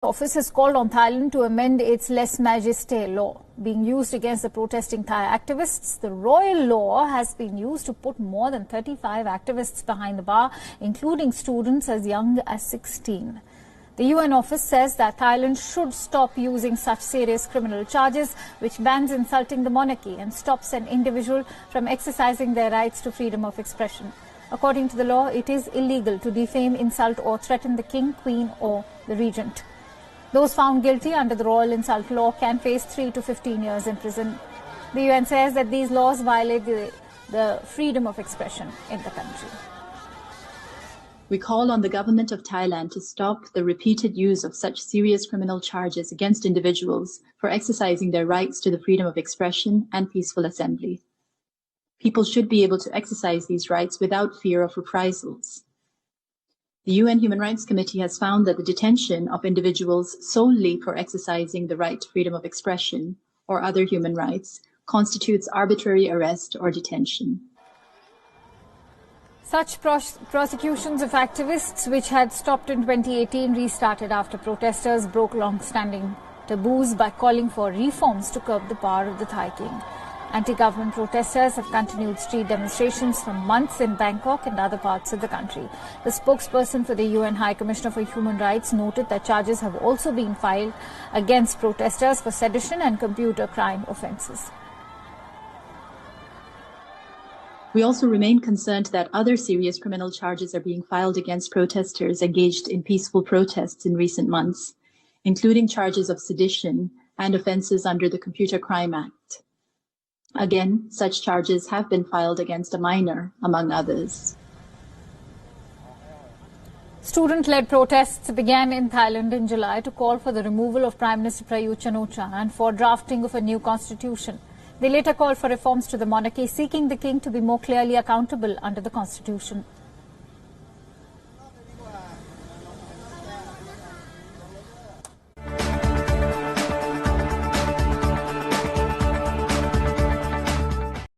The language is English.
Office has called on Thailand to amend its lèse majesté law being used against the protesting Thai activists. The royal law has been used to put more than 35 activists behind the bar, including students as young as 16. The UN office says that Thailand should stop using such serious criminal charges, which bans insulting the monarchy and stops an individual from exercising their rights to freedom of expression. According to the law, it is illegal to defame, insult or threaten the king, queen or the regent. Those found guilty under the royal insult law can face 3 to 15 years in prison. The UN says that these laws violate the freedom of expression in the country. We call on the government of Thailand to stop the repeated use of such serious criminal charges against individuals for exercising their rights to the freedom of expression and peaceful assembly. People should be able to exercise these rights without fear of reprisals. The UN Human Rights Committee has found that the detention of individuals solely for exercising the right to freedom of expression or other human rights constitutes arbitrary arrest or detention. Such prosecutions of activists, which had stopped in 2018, restarted after protesters broke long-standing taboos by calling for reforms to curb the power of the Thai king. Anti-government protesters have continued street demonstrations for months in Bangkok and other parts of the country. The spokesperson for the UN High Commissioner for Human Rights noted that charges have also been filed against protesters for sedition and computer crime offences. We also remain concerned that other serious criminal charges are being filed against protesters engaged in peaceful protests in recent months, including charges of sedition and offences under the Computer Crime Act. Again, such charges have been filed against a minor, among others. Student-led protests began in Thailand in July to call for the removal of Prime Minister Prayut Chan-o-cha and for drafting of a new constitution. They later called for reforms to the monarchy, seeking the king to be more clearly accountable under the constitution.